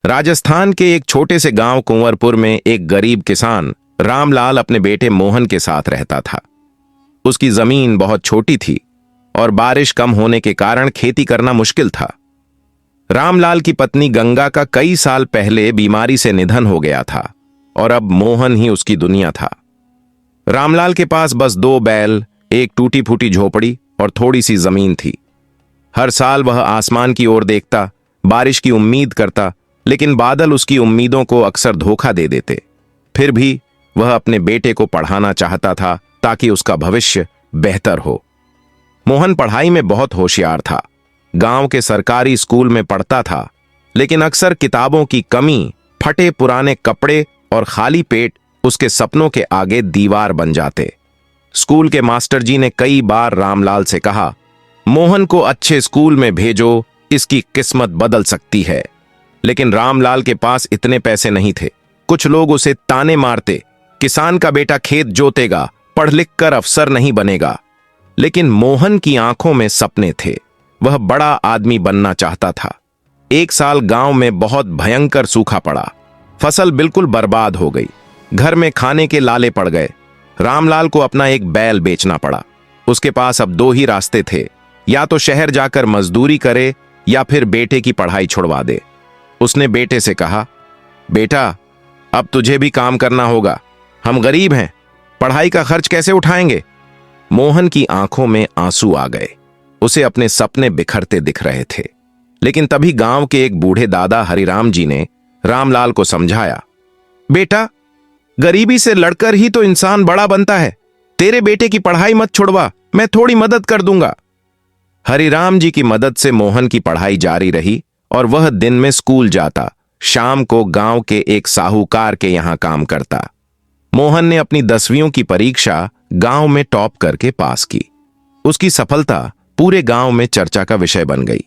राजस्थान के एक छोटे से गांव कुंवरपुर में एक गरीब किसान रामलाल अपने बेटे मोहन के साथ रहता था। उसकी जमीन बहुत छोटी थी और बारिश कम होने के कारण खेती करना मुश्किल था। रामलाल की पत्नी गंगा का कई साल पहले बीमारी से निधन हो गया था और अब मोहन ही उसकी दुनिया था। रामलाल के पास बस 2 बैल, एक टूटी फूटी झोपड़ी और थोड़ी सी जमीन थी। हर साल वह आसमान की ओर देखता, बारिश की उम्मीद करता, लेकिन बादल उसकी उम्मीदों को अक्सर धोखा दे देते। फिर भी वह अपने बेटे को पढ़ाना चाहता था ताकि उसका भविष्य बेहतर हो। मोहन पढ़ाई में बहुत होशियार था। गांव के सरकारी स्कूल में पढ़ता था, लेकिन अक्सर किताबों की कमी, फटे पुराने कपड़े और खाली पेट उसके सपनों के आगे दीवार बन जाते। स्कूल के मास्टर जी ने कई बार रामलाल से कहा, मोहन को अच्छे स्कूल में भेजो, इसकी किस्मत बदल सकती है। लेकिन रामलाल के पास इतने पैसे नहीं थे। कुछ लोग उसे ताने मारते, किसान का बेटा खेत जोतेगा, पढ़ लिख कर अफसर नहीं बनेगा। लेकिन मोहन की आंखों में सपने थे। वह बड़ा आदमी बनना चाहता था। एक साल गांव में बहुत भयंकर सूखा पड़ा। फसल बिल्कुल बर्बाद हो गई। घर में खाने के लाले पड़ गए। रामलाल को अपना एक बैल बेचना पड़ा। उसके पास अब 2 ही रास्ते थे, या तो शहर जाकर मजदूरी करे या फिर बेटे की पढ़ाई छुड़वा दे। उसने बेटे से कहा, बेटा, अब तुझे भी काम करना होगा। हम गरीब हैं, पढ़ाई का खर्च कैसे उठाएंगे? मोहन की आंखों में आंसू आ गए। उसे अपने सपने बिखरते दिख रहे थे। लेकिन तभी गांव के एक बूढ़े दादा हरिराम जी ने रामलाल को समझाया, बेटा, गरीबी से लड़कर ही तो इंसान बड़ा बनता है। तेरे बेटे की पढ़ाई मत छुड़वा, मैं थोड़ी मदद कर दूंगा। हरिराम जी की मदद से मोहन की पढ़ाई जारी रही और वह दिन में स्कूल जाता, शाम को गांव के एक साहूकार के यहां काम करता। मोहन ने अपनी 10वीं की परीक्षा गांव में टॉप करके पास की। उसकी सफलता पूरे गांव में चर्चा का विषय बन गई।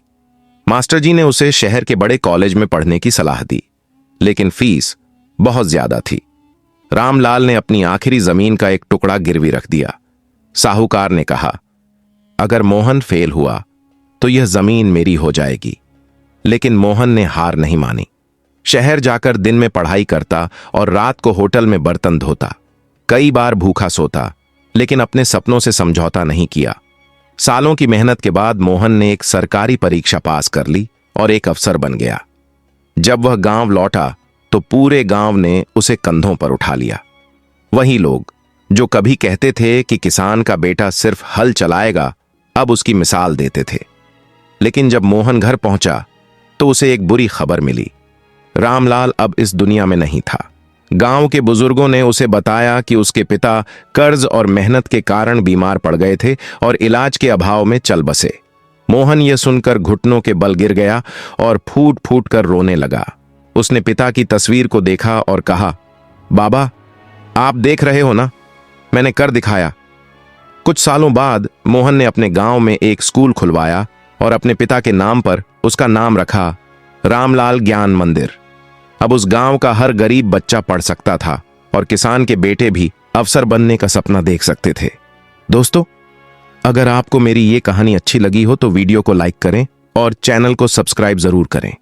मास्टर जी ने उसे शहर के बड़े कॉलेज में पढ़ने की सलाह दी, लेकिन फीस बहुत ज्यादा थी। रामलाल ने अपनी आखिरी जमीन का एक टुकड़ा गिरवी रख दिया। साहूकार ने कहा, अगर मोहन फेल हुआ तो यह जमीन मेरी हो जाएगी। लेकिन मोहन ने हार नहीं मानी। शहर जाकर दिन में पढ़ाई करता और रात को होटल में बर्तन धोता। कई बार भूखा सोता, लेकिन अपने सपनों से समझौता नहीं किया। सालों की मेहनत के बाद मोहन ने एक सरकारी परीक्षा पास कर ली और एक अफसर बन गया। जब वह गांव लौटा तो पूरे गांव ने उसे कंधों पर उठा लिया। वही लोग जो कभी कहते थे कि किसान का बेटा सिर्फ हल चलाएगा, अब उसकी मिसाल देते थे। लेकिन जब मोहन घर पहुंचा तो उसे एक बुरी खबर मिली। रामलाल अब इस दुनिया में नहीं था। गांव के बुजुर्गों ने उसे बताया कि उसके पिता कर्ज और मेहनत के कारण बीमार पड़ गए थे और इलाज के अभाव में चल बसे। मोहन यह सुनकर घुटनों के बल गिर गया और फूट फूट कर रोने लगा। उसने पिता की तस्वीर को देखा और कहा, बाबा, आप देख रहे हो ना, मैंने कर दिखाया। कुछ सालों बाद मोहन ने अपने गांव में एक स्कूल खुलवाया और अपने पिता के नाम पर उसका नाम रखा, रामलाल ज्ञान मंदिर। अब उस गांव का हर गरीब बच्चा पढ़ सकता था और किसान के बेटे भी अफसर बनने का सपना देख सकते थे। दोस्तों, अगर आपको मेरी ये कहानी अच्छी लगी हो तो वीडियो को लाइक करें और चैनल को सब्सक्राइब जरूर करें।